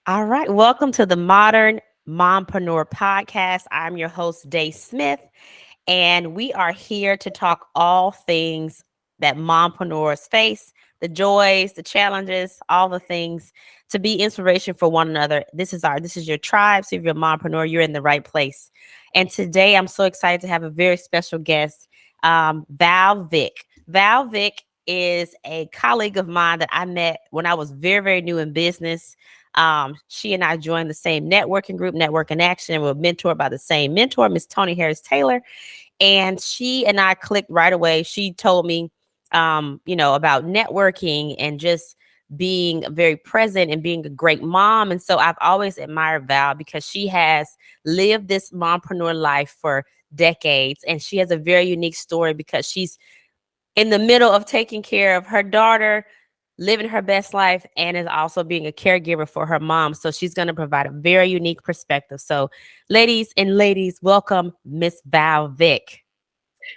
All right. Welcome to the Modern Mompreneur Podcast. I'm your host, Day Smith, and we are here to talk all things that mompreneurs face, the joys, the challenges, all the things to be inspiration for one another. This is your tribe. So if you're a mompreneur, you're in the right place. And today I'm so excited to have a very special guest, Val Vick. Val Vick is a colleague of mine that I met when I was very, very new in business. She and I joined the same networking group, Network in Action, and were mentored by the same mentor, Miss Tony Harris Taylor. And she and I clicked right away. She told me, about networking and just being very present and being a great mom. And so I've always admired Val because she has lived this mompreneur life for decades. And she has a very unique story because she's in the middle of taking care of her daughter, living her best life, and is also being a caregiver for her mom. So she's going to provide a very unique perspective. So ladies, welcome Miss Val Vick.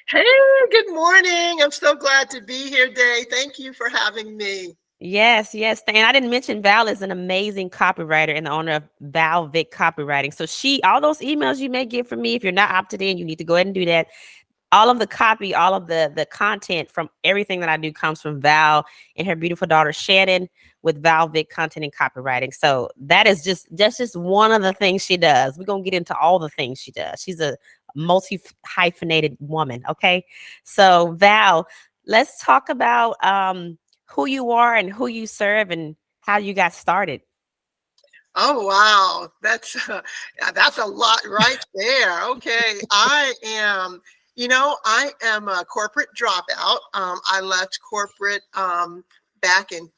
Hey, good morning. I'm so glad to be here, Day. Thank you for having me. Yes. And I didn't mention Val is an amazing copywriter and the owner of Val Vick Copywriting. So all those emails you may get from me, if you're not opted in, you need to go ahead and do that. All of the copy, all of the content from everything that I do comes from Val and her beautiful daughter Shannon with Val Vick Content and Copywriting. So that's just one of the things she does. We're gonna get into all the things she does. She's a multi hyphenated woman. Okay, so Val, let's talk about who you are and who you serve and how you got started. Oh, wow. That's a lot right there. Okay. I am a corporate dropout. I left corporate back in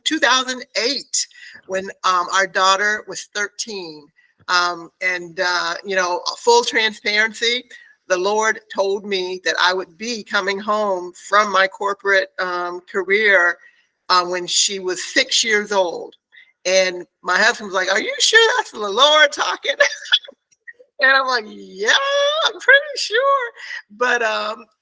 2008 when our daughter was 13. Full transparency, the Lord told me that I would be coming home from my corporate career when she was 6 years old. And my husband was like, "Are you sure that's the Lord talking?" And I'm like, "Yeah, I'm pretty sure." But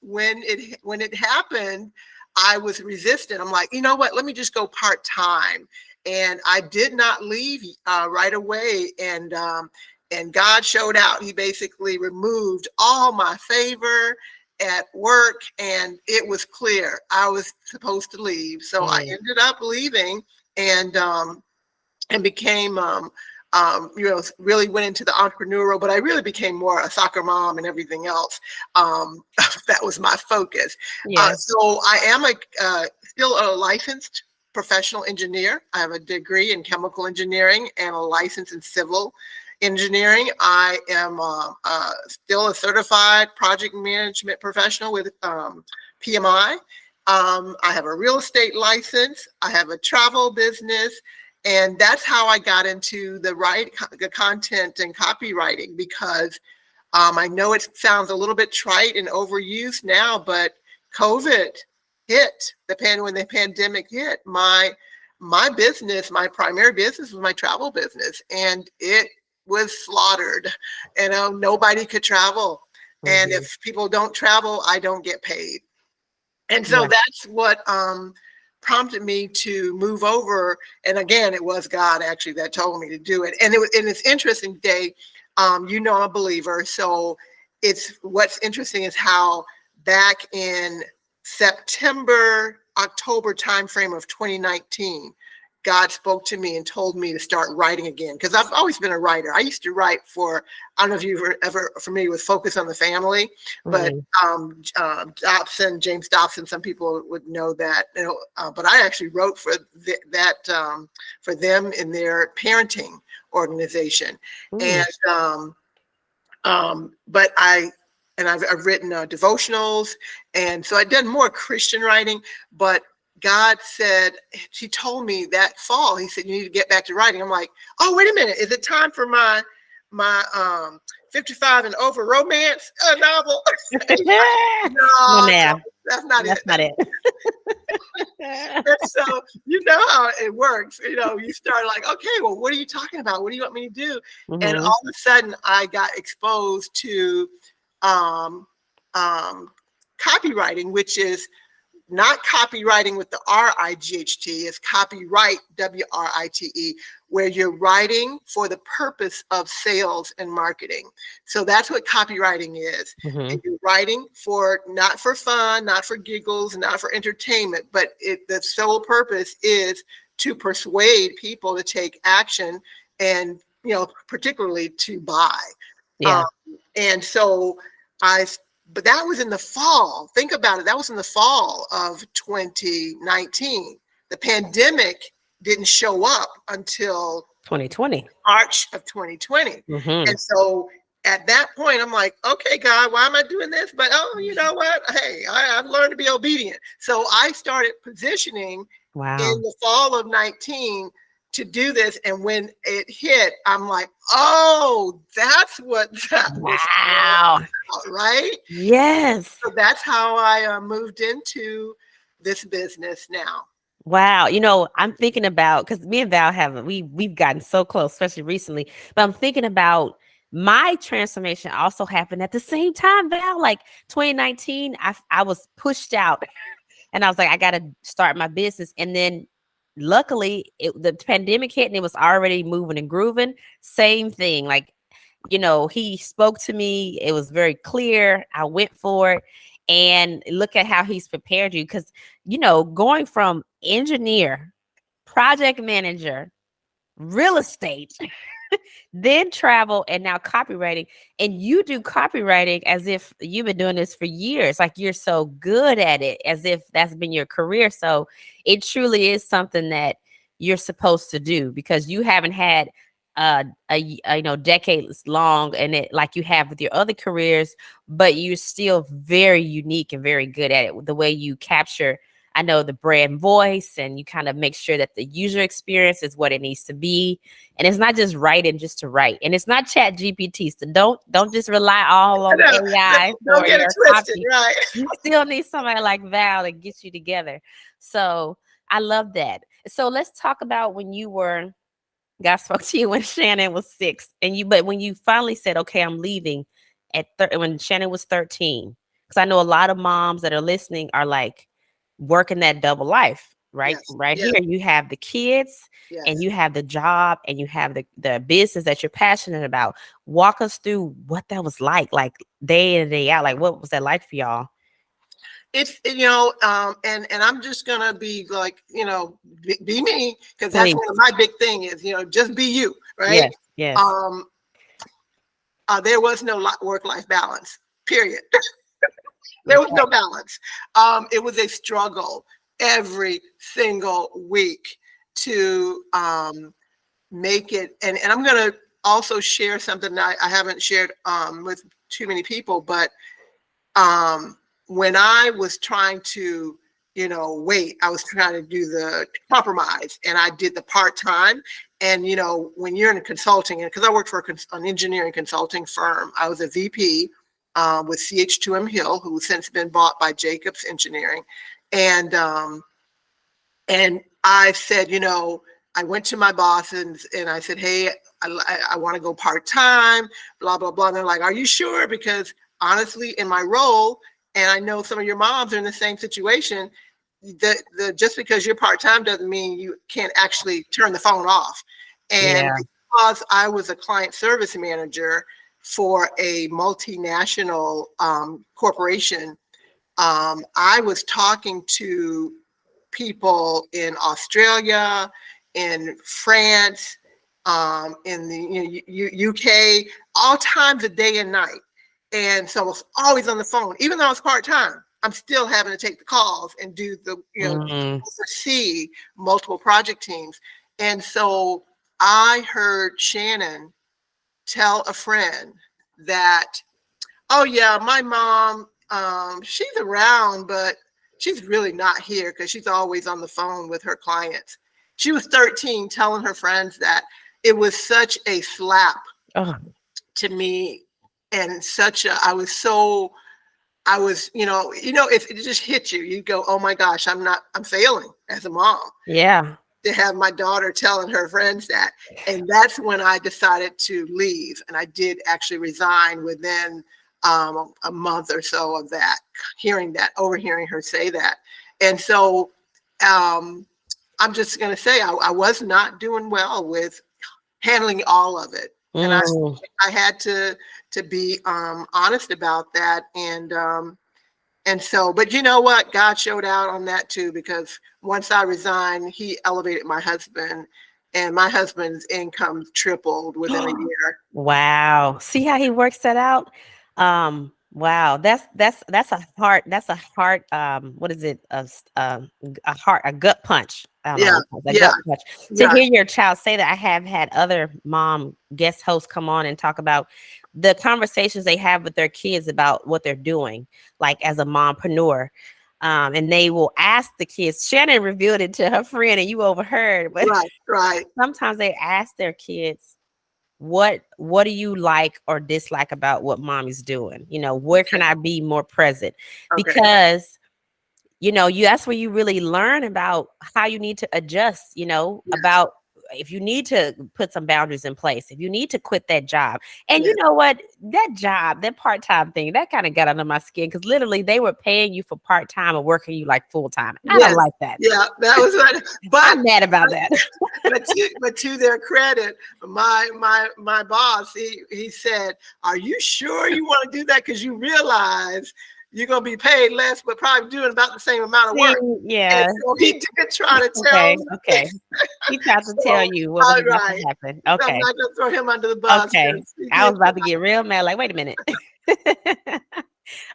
when it happened, I was resistant. I'm like, you know what? Let me just go part time. And I did not leave right away. And God showed out. He basically removed all my favor at work, and it was clear I was supposed to leave. So I ended up leaving, and became really went into the entrepreneurial, but I really became more a soccer mom and everything else. That was my focus. Yes. So I am still a licensed professional engineer. I have a degree in chemical engineering and a license in civil engineering. I am still a certified project management professional with PMI. I have a real estate license. I have a travel business. And that's how I got into the content and copywriting, because I know it sounds a little bit trite and overused now, but COVID hit when the pandemic hit. My business, my primary business was my travel business, and it was slaughtered. Nobody could travel. And if people don't travel, I don't get paid. And so that's what prompted me to move over. And again, it was God actually that told me to do it. And it's interesting, Day. I'm a believer. So what's interesting is how back in October timeframe of 2019, God spoke to me and told me to start writing again, because I've always been a writer. I used to write for, I don't know if you were ever familiar with Focus on the Family, but James Dobson, some people would know that, but I actually wrote for for them in their parenting organization. But I've written devotionals, and so I've done more Christian writing. But God said, He told me that fall, He said, you need to get back to writing. I'm like, oh, wait a minute, is it time for my 55 and over romance novel? No, ma'am. That's not That's it. not it. And so you know how it works. You start like, okay, well, what are you talking about? What do you want me to do? And all of a sudden, I got exposed to copywriting, which is not copywriting with the R-I-G-H-T, it's copyright, W-R-I-T-E, where you're writing for the purpose of sales and marketing. So that's what copywriting is. Mm-hmm. And you're writing for, not for fun, not for giggles, not for entertainment, but the sole purpose is to persuade people to take action and, particularly to buy. Yeah. And so but that was in the fall. Think about it. That was in the fall of 2019. The pandemic didn't show up until 2020. March of 2020. Mm-hmm. And so at that point, I'm like, okay, God, why am I doing this? But, you know what? Hey, I've learned to be obedient. So I started positioning Wow. in the fall of 19 to do this. And when it hit, I'm like, oh, that's what that was Wow. about, right? Yes. So that's how I moved into this business now. Wow. I'm thinking about, because me and Val we've gotten so close, especially recently, but I'm thinking about my transformation also happened at the same time, Val. Like 2019, I was pushed out and I was like, I got to start my business. And then luckily the pandemic hit and it was already moving and grooving. Same thing. Like, he spoke to me. It was very clear. I went for it. And look at how he's prepared you. Because, going from engineer, project manager, real estate, then travel, and now copywriting. And you do copywriting as if you've been doing this for years. Like you're so good at it, as if that's been your career. So it truly is something that you're supposed to do, because you haven't had a decades long and it like you have with your other careers, but you're still very unique and very good at it. The way you capture, I know, the brand voice, and you kind of make sure that the user experience is what it needs to be. And it's not just writing just to write. And it's not Chat GPT. So don't just rely all on AI Don't for get your it twisted, copy. right? You still need somebody like Val to get you together. So I love that. So let's talk about when you were, God spoke to you when Shannon was 6, but when you finally said, okay, I'm leaving when Shannon was 13, because I know a lot of moms that are listening are like working that double life, right? Yes. Right. Yes. Here you have the kids, Yes. and you have the job, and you have the business that you're passionate about. Walk us through what that was like day in and day out. Like, what was that like for y'all? It's, and I'm just gonna be like, be me, because that's Please. one of my big thing is, just be you, right? Yes. There was no work-life balance, period. There was no balance. It was a struggle every single week to make it. And I'm going to also share something that I haven't shared with too many people, but when I was trying to, wait, I was trying to do the compromise, and I did the part-time. And, when you're in consulting, and because I worked for an engineering consulting firm, I was a VP with CH2M Hill, who's since been bought by Jacobs Engineering. And I said, I went to my boss and I said, hey, I want to go part-time, blah, blah, blah. And they're like, are you sure? Because honestly, in my role, and I know some of your moms are in the same situation, just because you're part-time doesn't mean you can't actually turn the phone off. And because I was a client service manager for a multinational corporation, I was talking to people in Australia, in France, in the UK, all times of day and night. And so I was always on the phone, even though I was part-time. I'm still having to take the calls and do the, oversee multiple project teams. And so I heard Shannon tell a friend that, oh yeah, my mom, she's around, but she's really not here because she's always on the phone with her clients. She was 13 telling her friends that. It was such a slap to me, and I was, if it just hit you, you go, oh my gosh, I'm failing as a mom. Yeah. To have my daughter telling her friends that. And that's when I decided to leave. And I did actually resign within a month or so of that, overhearing her say that. And so I'm just going to say I was not doing well with handling all of it. And I had to be honest about that. And so, but you know what? God showed out on that too, because once I resigned, he elevated my husband, and my husband's income tripled within a year. Wow. See how he works that out? Wow. That's a heart. That's a heart. What is it? A gut punch. I don't know. A gut punch. To hear your child say that. I have had other mom guest hosts come on and talk about the conversations they have with their kids about what they're doing, like as a mompreneur. And they will ask the kids. Shannon revealed it to her friend, and you overheard. But right. Sometimes they ask their kids, what do you like or dislike about what mommy's doing? You know, where can I be more present? Because that's where you really learn about how you need to adjust, about if you need to put some boundaries in place, if you need to quit that job. And you know what, that job, that part-time thing, that kind of got under my skin, because literally they were paying you for part-time and working you like full-time. I don't like that. Yeah, that was right. But I'm mad about that. but to their credit, my boss, he said, "Are you sure you want to do that? Because you realize you're going to be paid less, but probably doing about the same amount of work." Yeah. And so he did try to tell me. Okay. He tried to tell you what was about to happen. Okay. I'm not going to throw him under the bus. Okay. I was about to get real mad. Like, wait a minute.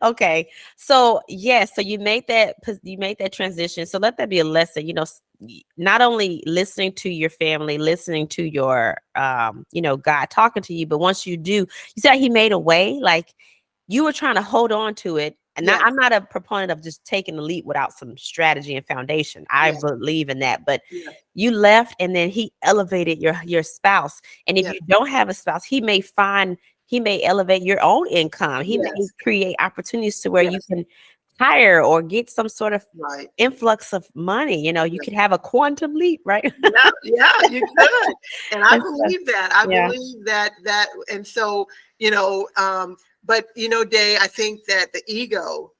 Okay. So so you made that transition. So let that be a lesson, not only listening to your family, listening to your, God talking to you, but once you do, you said he made a way, like you were trying to hold on to it. And I'm not a proponent of just taking the leap without some strategy and foundation. I believe in that, but you left, and then he elevated your spouse. And if you don't have a spouse, he may elevate your own income. He may create opportunities to where you can hire or get some sort of influx of money. You could have a quantum leap, right? Yeah, you could. And I believe that. I believe that, and so, but Day, I think that the ego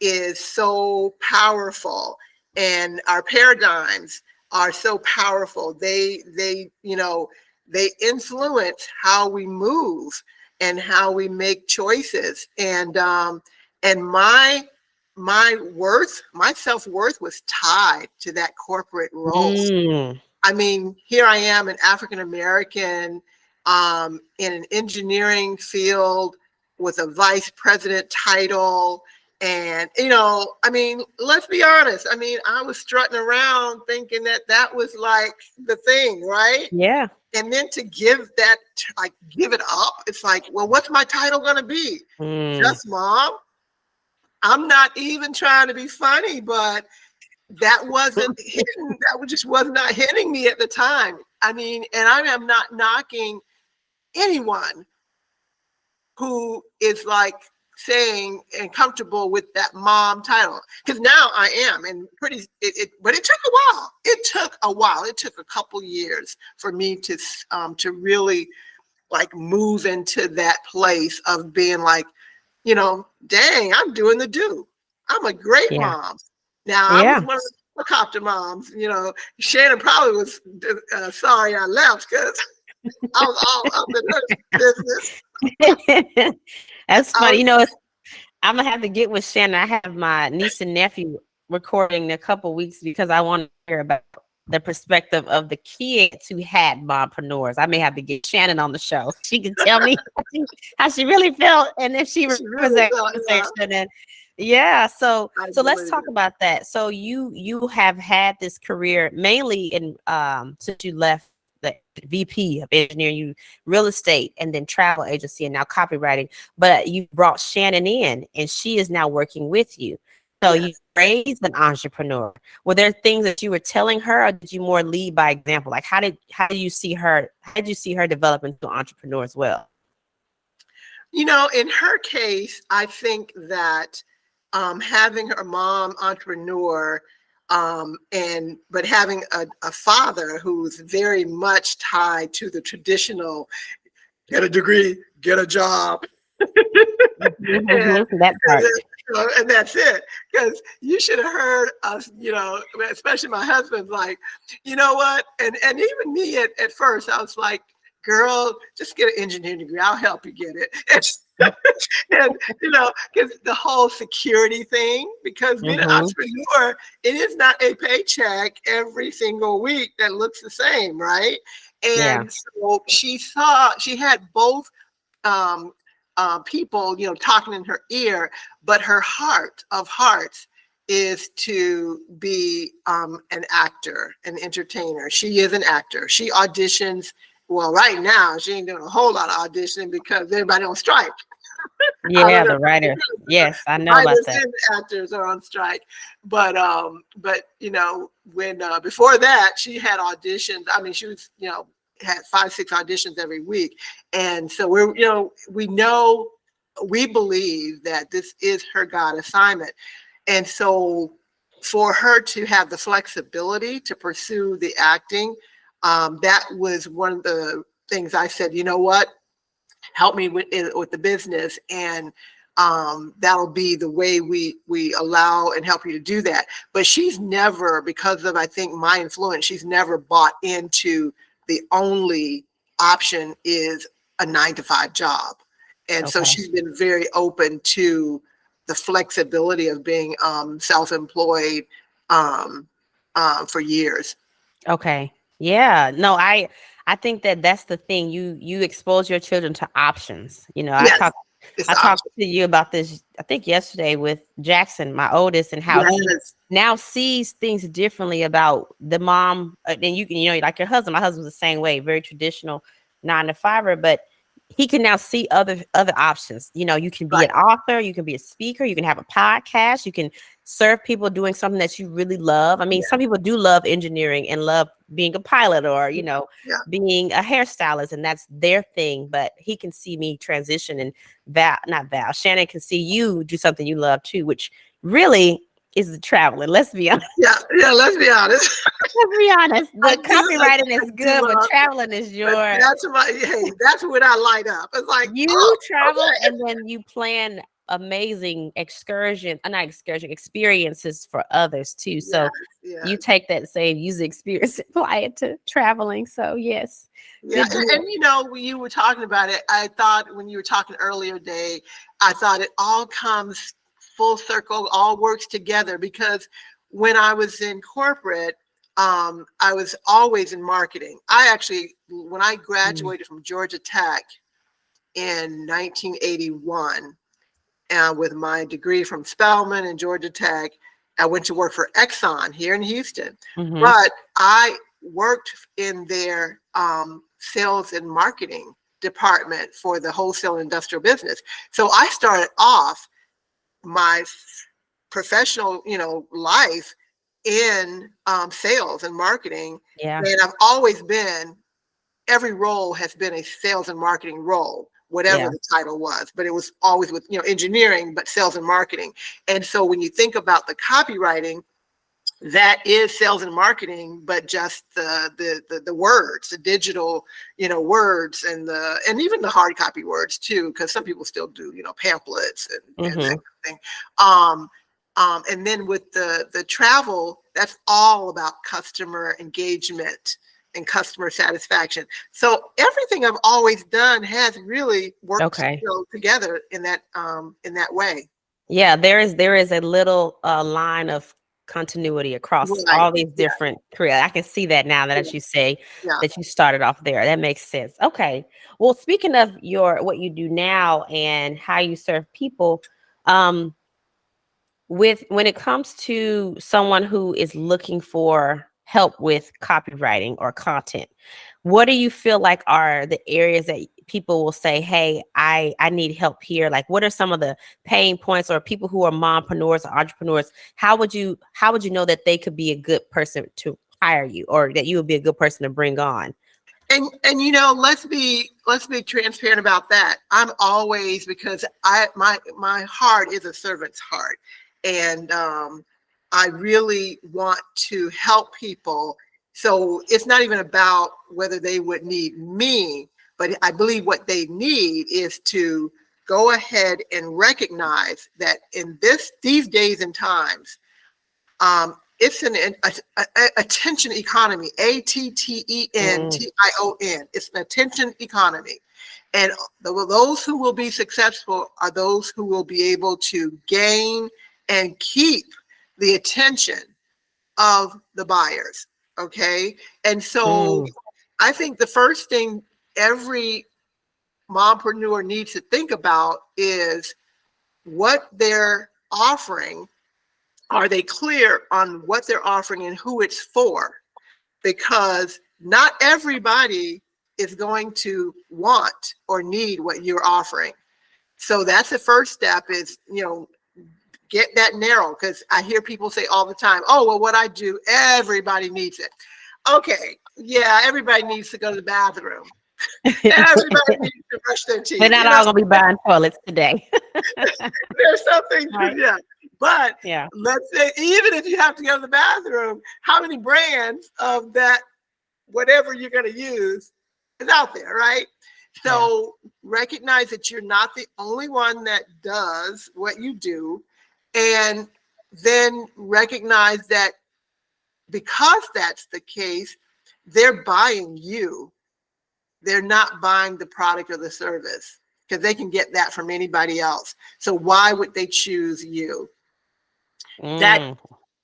is so powerful, and our paradigms are so powerful. They influence how we move and how we make choices. And my worth, my self-worth was tied to that corporate role. I mean, here I am, an African-American in an engineering field with a vice president title. And, I mean, let's be honest. I mean, I was strutting around thinking that was like the thing, right? Yeah. And then to give that, give it up. It's like, well, what's my title going to be? Just mom? I'm not even trying to be funny, but that wasn't hitting. That just was not hitting me at the time. I mean, and I am not knocking anyone who is like saying and comfortable with that mom title, because now I am, and but it took a while. It took a couple years for me to really like move into that place of being like, dang, I'm doing the do. I'm a great mom. Now I was one of the helicopter moms. Shannon probably was sorry I left, because I was all up in her business. That's funny. I'm gonna have to get with Shannon. I have my niece and nephew recording in a couple weeks, because I want to hear about the perspective of the kids who had mompreneurs. I may have to get Shannon on the show. She can tell me how she really felt, and if she remembers that conversation. And so let's talk about that. So you have had this career mainly in since you left the VP of engineering, real estate, and then travel agency, and now copywriting. But you brought Shannon in, and she is now working with you. So you raised an entrepreneur. Were there things that you were telling her, or did you more lead by example? Like how did you see her? How did you see her develop into an entrepreneur as well? In her case, I think that having her mom entrepreneur, but having a father who's very much tied to the traditional, get a degree, get a job. That part. And that's it. Because you should have heard us, especially my husband's like, you know what? And even me at first, I was like, girl, just get an engineering degree. I'll help you get it. And because the whole security thing, because being an entrepreneur, it is not a paycheck every single week that looks the same, right? And so she had both people, talking in her ear, but her heart of hearts is to be an actor, an entertainer. She is an actor. She auditions. Well, right now she ain't doing a whole lot of auditioning because everybody on strike. Yeah, the writers. Yes, I know about that. And actors are on strike, but when before that she had auditions. I mean, she was had 5-6 auditions every week, and so we believe that this is her God assignment, and so for her to have the flexibility to pursue the acting, that was one of the things I said. You know what? Help me with the business, and that'll be the way we allow and help you to do that. But she's never, because of, I think, my influence, she's never bought into the only option is a 9-to-5 job. And so she's been very open to the flexibility of being self-employed for years. Okay. Yeah. No, I think that's the thing. You expose your children to options. Yes, I talked to you about this, I think yesterday, with Jackson, my oldest, and how he now sees things differently about the mom. And you can, like your husband, my husband's the same way, very traditional 9-to-5er, but he can now see other options. You can be an author, you can be a speaker, you can have a podcast, you can serve people doing something that you really love. I mean, some people do love engineering and love being a pilot or, being a hairstylist, and that's their thing. But he can see me transition, and Shannon can see you do something you love too, which really is the traveling. Let's be honest. Yeah, let's be honest. Let's be honest. The copywriting is good, but traveling is your. That's when I light up. It's like you travel and then you plan amazing experiences for others too. So you take that same user experience and apply it to traveling. So yes. Yeah. And when you were talking about it, I thought when you were talking earlier, Day, I thought it all comes full circle, all works together, because when I was in corporate, I was always in marketing. When I graduated from Georgia Tech in 1981, with my degree from Spelman and Georgia Tech, I went to work for Exxon here in Houston. But I worked in their sales and marketing department for the wholesale industrial business. So I started off my professional, life in sales and marketing. Yeah. And I've always every role has been a sales and marketing role, whatever the title was, but it was always with, engineering, but sales and marketing. And so when you think about the copywriting, that is sales and marketing, but just the words, the digital, words, and even the hard copy words too, because some people still do, pamphlets and that kind of thing. And then with the travel, that's all about customer engagement and customer satisfaction. So everything I've always done has really worked together in that way. Yeah, there is a little line of continuity across all these different careers. I can see that now that you say that you started off there. That makes sense. Okay. Well, speaking of what you do now and how you serve people, when it comes to someone who is looking for help with copywriting or content, what do you feel like are the areas that people will say, hey, I need help here? Like, what are some of the pain points, or people who are mompreneurs or entrepreneurs? How would you know that they could be a good person to hire you, or that you would be a good person to bring on? And let's be transparent about that. I'm always, because my heart is a servant's heart, and I really want to help people. So it's not even about whether they would need me, but I believe what they need is to go ahead and recognize that in these days and times, it's an attention economy, ATTENTION. It's an attention economy. And those who will be successful are those who will be able to gain and keep the attention of the buyers. Okay. And so I think the first thing every mompreneur needs to think about is what they're offering. Are they clear on what they're offering and who it's for? Because not everybody is going to want or need what you're offering. So that's the first step is, get that narrow, because I hear people say all the time, oh, well, what I do, everybody needs it. Okay, yeah, everybody needs to go to the bathroom. Everybody needs to brush their teeth. We're not all going to be buying toilets today. There's something, right? Yeah. But let's say, even if you have to go to the bathroom, how many brands of that, whatever you're going to use, is out there, right? So recognize that you're not the only one that does what you do. And then recognize that because that's the case, they're buying you. They're not buying the product or the service, because they can get that from anybody else. So why would they choose you? That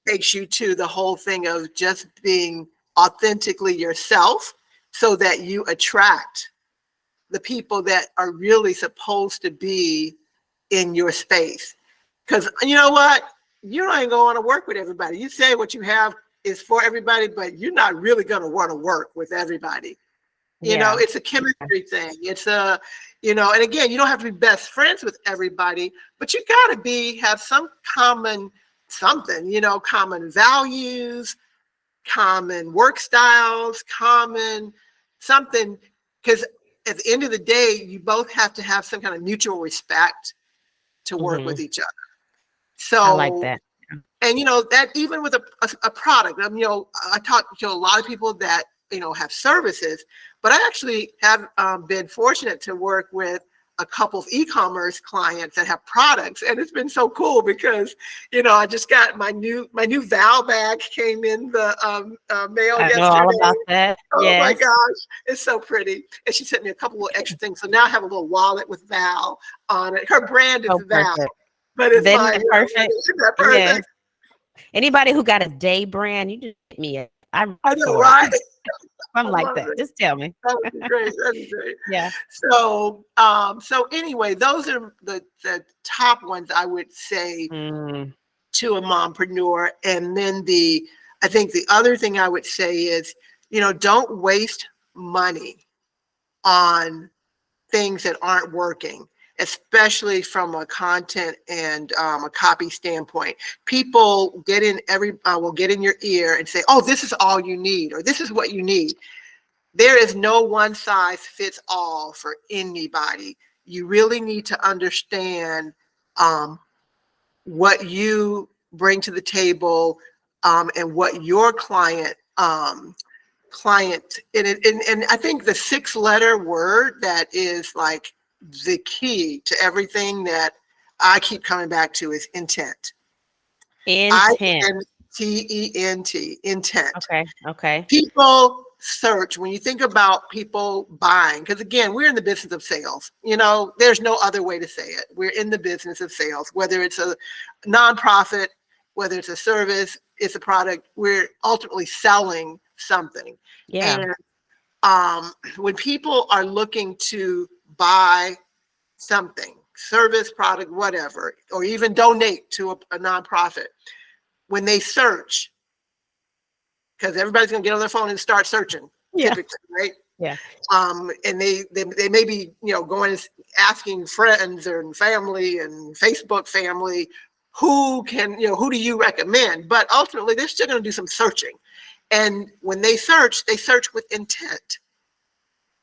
takes you to the whole thing of just being authentically yourself, so that you attract the people that are really supposed to be in your space. Because you know what? You ain't going to want to work with everybody. You say what you have is for everybody, but you're not really going to want to work with everybody. You know, it's a chemistry thing. It's and again, you don't have to be best friends with everybody, but you got to have some common something, common values, common work styles, common something. Because at the end of the day, you both have to have some kind of mutual respect to work with each other. So I like that. And that even with a product, I talk to a lot of people that have services, but I actually have been fortunate to work with a couple of e-commerce clients that have products, and it's been so cool because I just got my new Val bag came in the mail yesterday. I know all about that. Oh my gosh, it's so pretty. And she sent me a couple of extra things, so now I have a little wallet with Val on it. Her brand is Val, but it's like perfect. Isn't that perfect? Yeah. Anybody who got a day brand, you just hit me up. I know, right? I'm like that. Just tell me. That would be great. That'd be great. Yeah. So, anyway, those are the top ones I would say to a mompreneur. And then I think the other thing I would say is, don't waste money on things that aren't working, especially from a content and a copy standpoint. People will get in your ear and say, oh, this is all you need, or this is what you need. There is no one size fits all for anybody. You really need to understand what you bring to the table and what your client and I think the 6-letter word that is like the key to everything that I keep coming back to is intent. Intent. INTENT. Intent. Okay. People search when you think about people buying, because again, we're in the business of sales. There's no other way to say it. We're in the business of sales, whether it's a nonprofit, whether it's a service, it's a product. We're ultimately selling something. Yeah. And when people are looking to buy something, service, product, whatever, or even donate to a nonprofit, when they search, because everybody's going to get on their phone and start searching, typically, right? Yeah. And they may be, going asking friends and family and Facebook family, who do you recommend? But ultimately, they're still going to do some searching. And when they search with intent.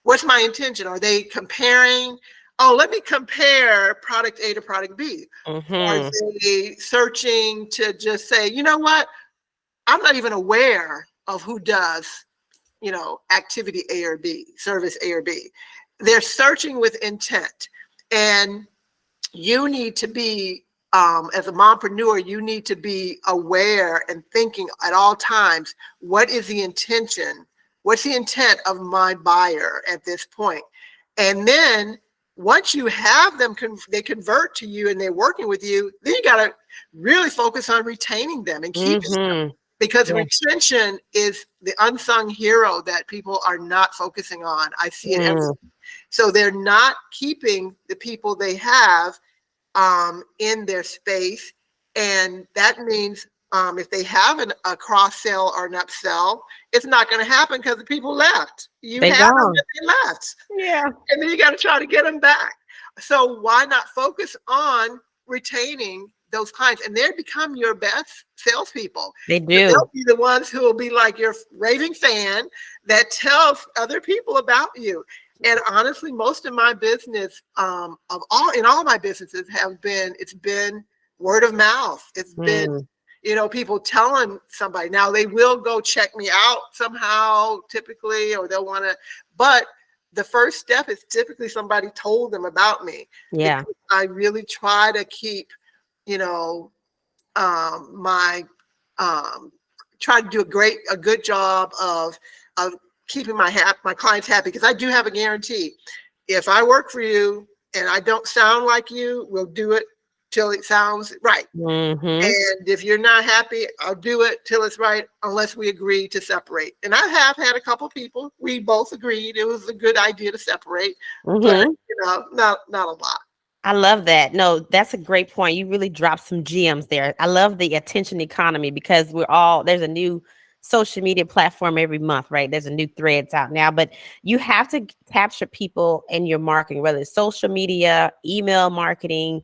What's my intention? Are they comparing? Oh, let me compare product A to product B. Are they searching to just say, you know what? I'm not even aware of who does, activity A or B, service A or B. They're searching with intent. And you need to be, as a mompreneur, you need to be aware and thinking at all times, what is the intention? What's the intent of my buyer at this point? And then once you have them, they convert to you and they're working with you, then you got to really focus on retaining them and keeping them. Because retention is the unsung hero that people are not focusing on. I see it every. So they're not keeping the people they have in their space. And that means if they have a cross sell or an upsell, it's not going to happen because the people left. You They have gone. them, but they left. Yeah. And then you got to try to get them back. So why not focus on retaining those clients? And they become your best salespeople. They do. They'll be the ones who will be like your raving fan that tells other people about you. And honestly, most of my business, in all my businesses it's been word of mouth. It's been, people telling somebody. Now they will go check me out somehow, typically, or they'll want to, but the first step is typically somebody told them about me. Yeah. I really try to keep, try to do a good job of keeping my clients happy, because I do have a guarantee. If I work for you and I don't sound like you, we'll do it till it sounds right. And if you're not happy, I'll do it till it's right, unless we agree to separate. And I have had a couple people, we both agreed it was a good idea to separate, but not a lot. I love that. No, that's a great point. You really dropped some gems there. I love the attention economy, because there's a new social media platform every month, right? There's a new threads out now, but you have to capture people in your marketing, whether it's social media, email marketing,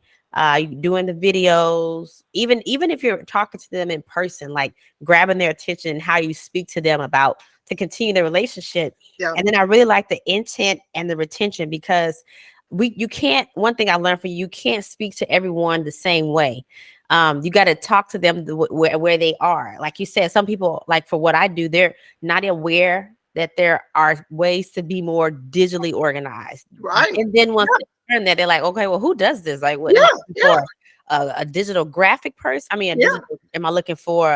doing the videos, even if you're talking to them in person, like grabbing their attention, how you speak to them to continue the relationship. Yeah. And then I really like the intent and the retention, because one thing I learned from you can't speak to everyone the same way. You got to talk to them where they are. Like you said, some people, like for what I do, they're not aware that there are ways to be more digitally organized. Right. And then once they learn that, they're like, okay, well, who does this? Like, what am I looking for? A digital graphic person? I mean, am I looking for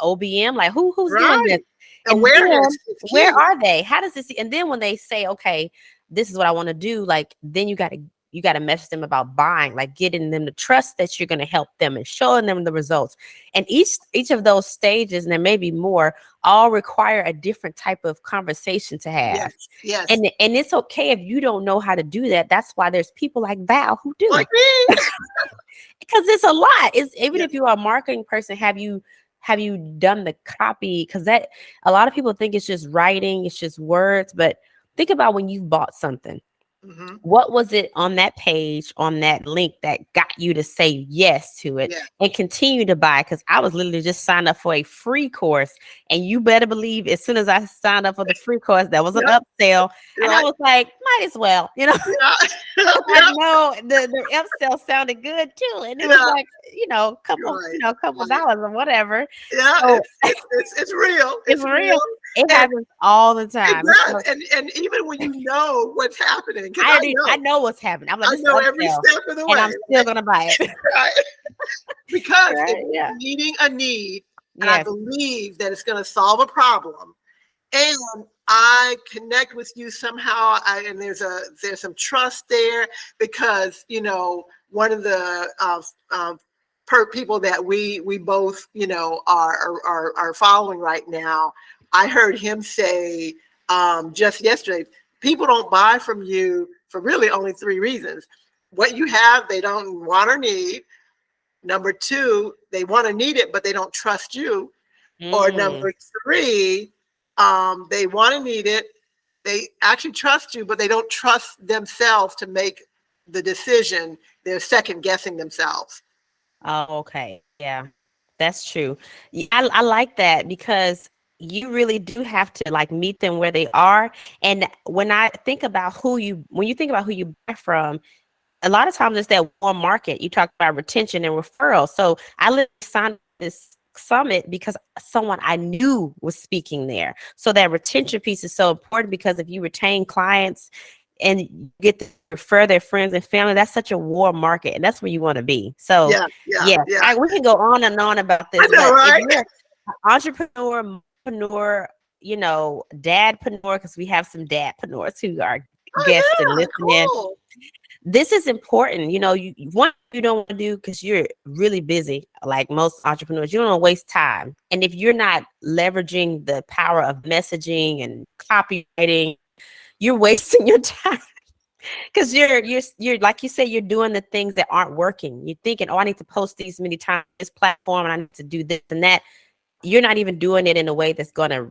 OBM? Like who's doing this? Awareness. Where are they? How does this? And then when they say, okay, this is what I want to do, like, then you got to message them about buying, like getting them to trust that you're going to help them and showing them the results. And each of those stages, and there may be more, all require a different type of conversation to have. Yes. And it's okay if you don't know how to do that. That's why there's people like Val who do. Like me. Because it's a lot. Even if you are a marketing person, have you done the copy? Because that, a lot of people think it's just writing, it's just words, but think about when you've bought something. What was it on that page, on that link, that got you to say yes to it and continue to buy? Because I was literally just signed up for a free course, and you better believe as soon as I signed up for the free course, that was an upsell, and I was like, might as well, I know the upsell sounded good too, and it was like couple dollars or whatever. Yeah, so, it's real. It's real. It happens all the time. And even when you know what's happening, I know what's happening. I'm like, I know every step of the way, and I'm still gonna buy it. Right. Because it's meeting a need, and I believe that it's going to solve a problem, and I connect with you somehow. And there's some trust there, because one of the people that we both are following right now, I heard him say just yesterday, people don't buy from you for really only 3 reasons. What you have, they don't want or need. Number 2, they want to need it, but they don't trust you. Or number 3, they want to need it. They actually trust you, but they don't trust themselves to make the decision. They're second guessing themselves. Oh, okay. Yeah, that's true. I like that, because you really do have to like meet them where they are. And when you think about who you buy from, a lot of times it's that one market. You talk about retention and referral. So I literally signed this summit because someone I knew was speaking there. So that retention piece is so important, because if you retain clients, and you get to refer their friends and family. That's such a warm market, and that's where you want to be. So yeah, we can go on and on about this, I know, but right? if you're an entrepreneur, dadpreneur, because we have some dadpreneurs who are guests and listening. Cool. This is important. You don't want to do, because you're really busy, like most entrepreneurs. You don't want to waste time. And if you're not leveraging the power of messaging and copywriting, you're wasting your time. Because you're like you said, you're doing the things that aren't working. You're thinking, oh, I need to post these many times on this platform, and I need to do this and that. You're not even doing it in a way that's going to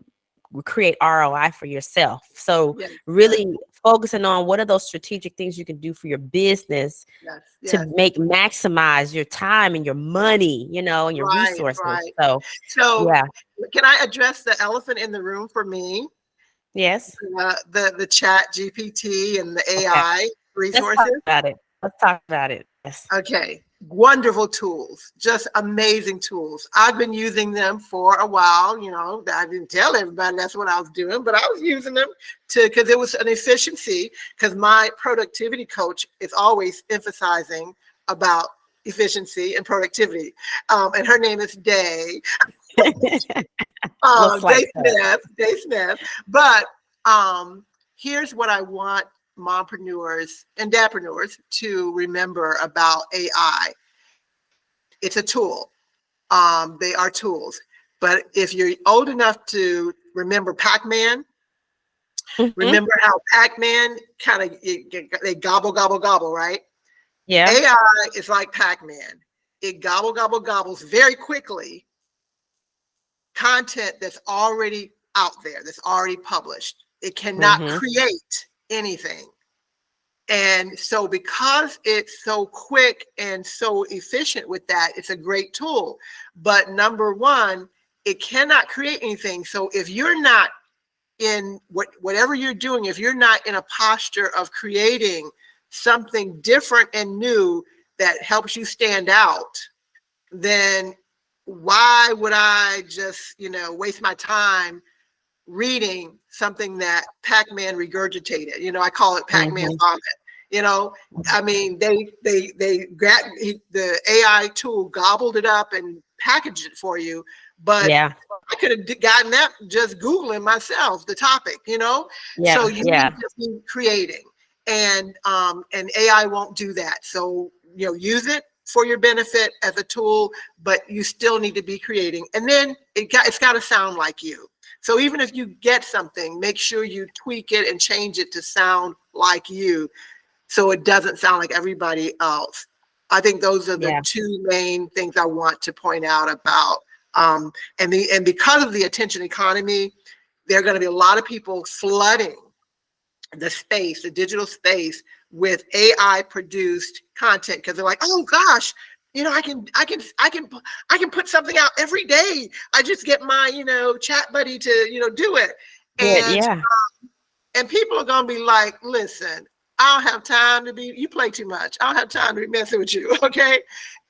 create ROI for yourself. So really focusing on what are those strategic things you can do for your business to maximize your time and your money, and your resources. Right. So can I address the elephant in the room for me? Yes. The chat GPT and the AI resources. Let's talk about it. Yes. Okay. Wonderful tools, just amazing tools. I've been using them for a while. I didn't tell everybody that's what I was doing, but I was using them because it was an efficiency, because my productivity coach is always emphasizing about efficiency and productivity. And her name is Day. Day Smith. But here's what I want mompreneurs and dadpreneurs to remember about AI. It's a tool. They are tools. But if you're old enough to remember Pac-Man, remember how Pac-Man they gobble, right? Yeah. AI is like Pac-Man. It gobbles very quickly content that's already out there, that's already published. It cannot create anything. And so because it's so quick and so efficient with that, it's a great tool. But number one, it cannot create anything. So if you're not in whatever you're doing, if you're not in a posture of creating something different and new that helps you stand out, then why would I just, waste my time reading something that Pac-Man regurgitated? I call it Pac-Man vomit. I mean, the AI tool gobbled it up and packaged it for you, but I could have gotten that just Googling myself, the topic, so you need to be creating, and AI won't do that. So, use it for your benefit as a tool, but you still need to be creating. And then it's got to sound like you. So even if you get something, make sure you tweak it and change it to sound like you, so it doesn't sound like everybody else. I think those are the two main things I want to point out about. And because of the attention economy, there are going to be a lot of people flooding the digital space with AI produced content, because they're like, oh gosh, I can put something out every day. I just get my chat buddy to do it, and people are gonna be like, listen, I don't have time you play too much. I don't have time to be messing with you, okay?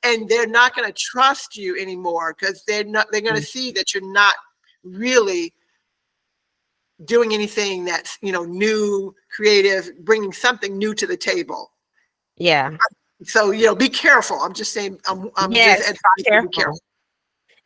And they're not gonna trust you anymore, because they're gonna see that you're not really doing anything that's new, creative, bringing something new to the table. So be careful. I'm just saying. I'm just advising you to be careful.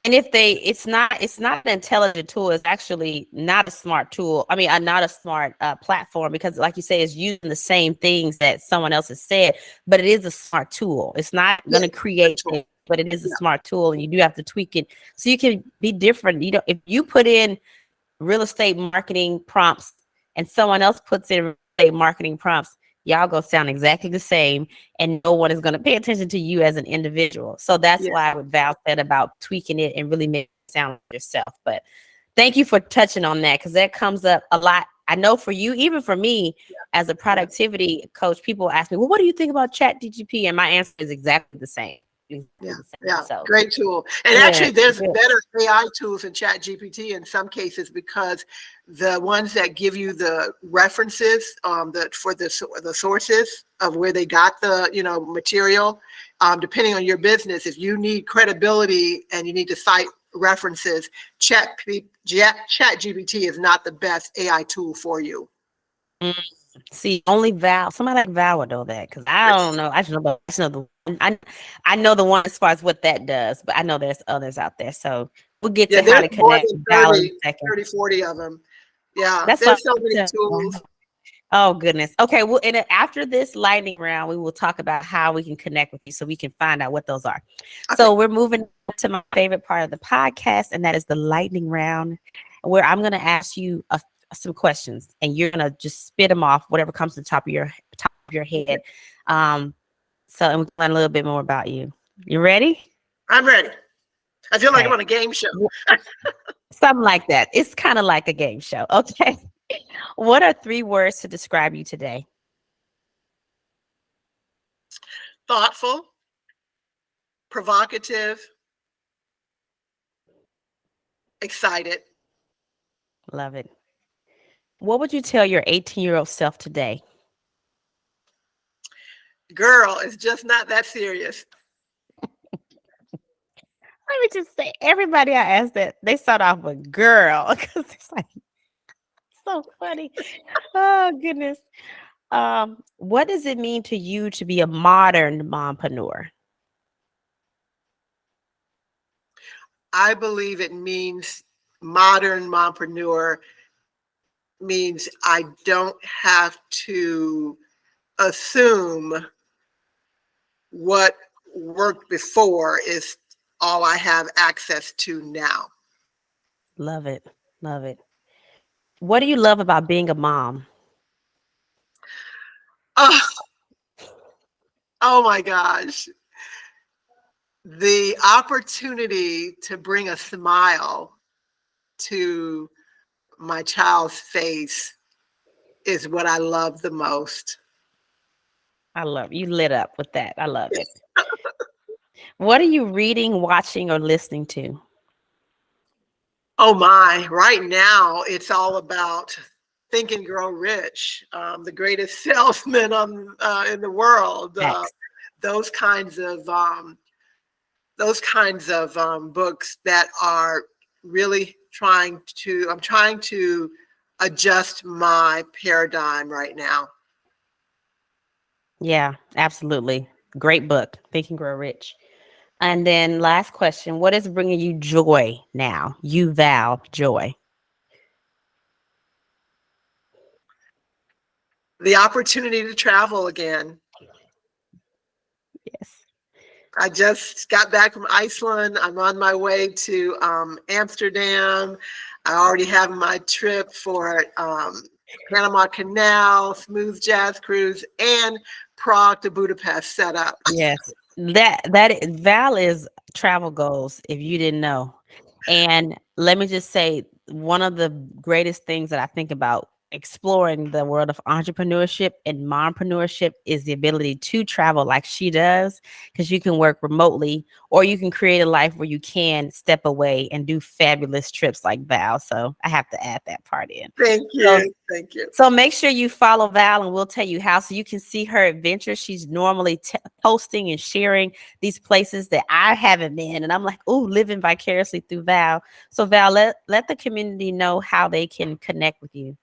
And if it's not an intelligent tool, it's actually not a smart tool. I mean, not a smart platform, because like you say, it's using the same things that someone else has said, but it is a smart tool. It's not going to create things, but it is a smart tool, and you do have to tweak it so you can be different. If you put in real estate marketing prompts and someone else puts in real estate marketing prompts, y'all gonna sound exactly the same, and no one is gonna pay attention to you as an individual. So that's why what Val said about tweaking it and really making it sound like yourself. But thank you for touching on that, because that comes up a lot. I know for you, even for me as a productivity coach, people ask me, well, what do you think about ChatGPT? And my answer is exactly the same. So great tool. And actually there's better AI tools in ChatGPT in some cases, because the ones that give you the references for the sources of where they got the material, depending on your business, if you need credibility and you need to cite references, ChatGPT is not the best AI tool for you. See, only Val, somebody like Val would know that because I don't know. I just know the one. I know the one as far as what that does, but I know there's others out there. So we'll get Yeah, to how there's to more connect than with Val in a 30, second. 30, 40 of them. Yeah, That's there's what so many I'm tools. Oh goodness. Okay. Well, after this lightning round, we will talk about how we can connect with you, so we can find out what those are. Okay. So we're moving to my favorite part of the podcast, and that is the lightning round, where I'm going to ask you some questions, and you're going to just spit them off, whatever comes to the top of your Okay. head. Um. So, and we can learn a little bit more about you. You ready? I'm ready. I feel like I'm Okay. on a game show. Something like that. It's kind of like a game show. Okay. What are 3 words to describe you today? Thoughtful, provocative, excited. Love it. What would you tell your 18-year-old self today? Girl, it's just not that serious. Let me just say, everybody I asked that, they start off with girl because it's like so funny. Oh goodness. What does it mean to you to be a modern mompreneur? I believe it means modern mompreneur means I don't have to assume what worked before is all I have access to now. Love it. Love it. What do you love about being a mom? Oh, oh my gosh. The opportunity to bring a smile to my child's face is what I love the most. I love you lit up with that. I love it. What are you reading, watching, or listening to? Oh my, right now it's all about Think and Grow Rich, the greatest salesman in the world. X. Those kinds of books that are really I'm trying to adjust my paradigm right now. Yeah, absolutely. Great book. Think and Grow Rich. And then last question, what is bringing you joy now? You, Val, joy. The opportunity to travel again. Yes. I just got back from Iceland. I'm on my way to Amsterdam. I already have my trip for Panama Canal, smooth jazz cruise, and Prague to Budapest set up. Yes. Val is travel goals, if you didn't know. And let me just say, one of the greatest things that I think about exploring the world of entrepreneurship and mompreneurship is the ability to travel like she does, because you can work remotely, or you can create a life where you can step away and do fabulous trips like Val. So I have to add that part in. Thank So you. Thank you. so make sure you follow Val, and we'll tell you how, so you can see her adventures. She's normally posting and sharing these places that I haven't been. And I'm like, oh, living vicariously through Val. So Val, let the community know how they can connect with you.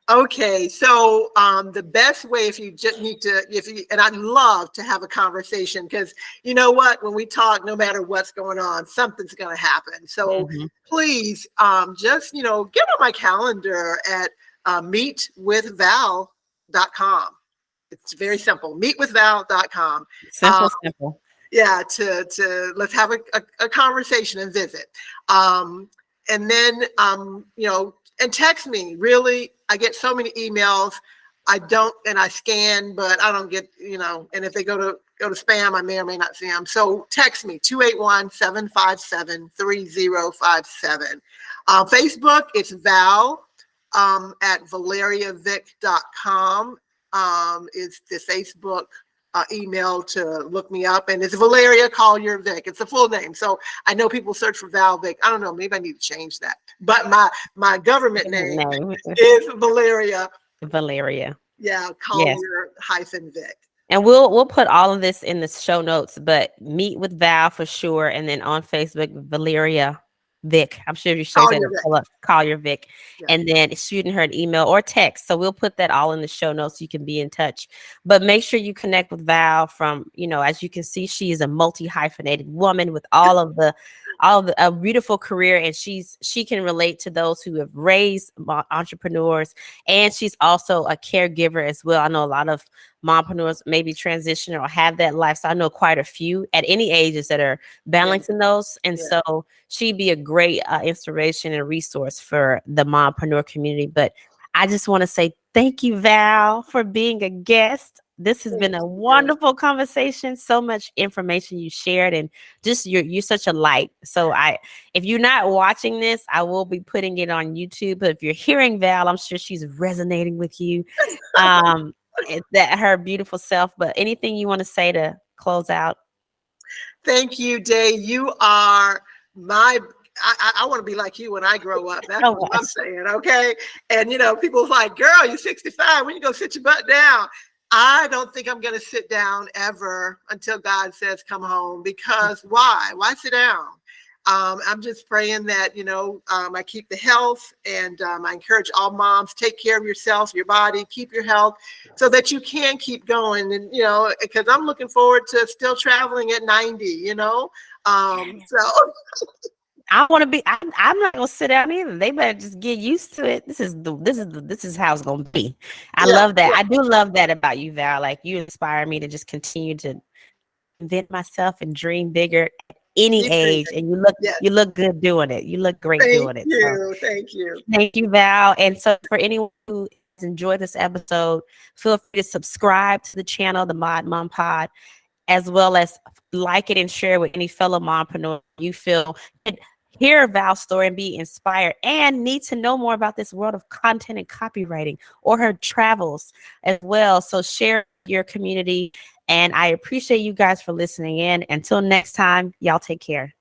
Okay, so the best way, if you just need to, and I'd love to have a conversation, because you know what, when we talk, no matter what's going on, something's going to happen. So please, just get on my calendar at meetwithval.com. It's very simple, meetwithval.com. Simple. Yeah, to let's have a conversation and visit. And then and text me. Really, I get so many emails. I scan, but I don't get, and if they go to spam, I may or may not see them. So text me, 281-757-3057. Facebook, it's Val at valeriavick.com. It's the Facebook email to look me up, and it's Valeria Collier Vick. It's the full name. So I know people search for Val Vick. I don't know, maybe I need to change that. But my government name is Valeria. Valeria. Yeah, Collier hyphen Vick. And we'll put all of this in the show notes, but meet with Val for sure. And then on Facebook, Valeria Vic. I'm sure you should Call say your to vet. pull up, call your Vic, Yeah. and then shooting her an email or text. So we'll put that all in the show notes so you can be in touch. But make sure you connect with Val from, as you can see, she is a multi-hyphenated woman with a beautiful career, and she can relate to those who have raised entrepreneurs, and she's also a caregiver as well. I know a lot of mompreneurs maybe transition or have that lifestyle. I know quite a few at any ages that are balancing those, and Yeah. so she'd be a great inspiration and resource for the mompreneur community. But I just want to say thank you, Val, for being a guest. This has been Thank a you. wonderful conversation. So much information you shared, and just you're such a light. So if you're not watching this, I will be putting it on YouTube. But if you're hearing Val, I'm sure she's resonating with you. That her beautiful self. But anything you want to say to close out? Thank you, Day. You are my. I want to be like you when I grow up. That's So what I'm much. saying. Okay. And people's like, girl, you're 65. When you go sit your butt down? I don't think I'm going to sit down ever until God says come home. Because why? Why sit down? I'm just praying that, I keep the health, and I encourage all moms, take care of yourself, your body, keep your health so that you can keep going. And, because I'm looking forward to still traveling at 90, so I want to be. I'm not gonna sit down either. They better just get used to it. This is how it's gonna be. I yeah, love that. yeah. I do love that about you, Val. Like, you inspire me to just continue to invent myself and dream bigger at any Keep age. dreaming. And Yes. you look good doing it. You look great Thank doing it. So you. Thank you. thank you, Val. And so for anyone who has enjoyed this episode, feel free to subscribe to the channel, the Mod Mom Pod, as well as like it and share with any fellow mompreneur you feel could hear Val's story and be inspired and need to know more about this world of content and copywriting, or her travels as well. So share your community. And I appreciate you guys for listening in. Until next time, y'all take care.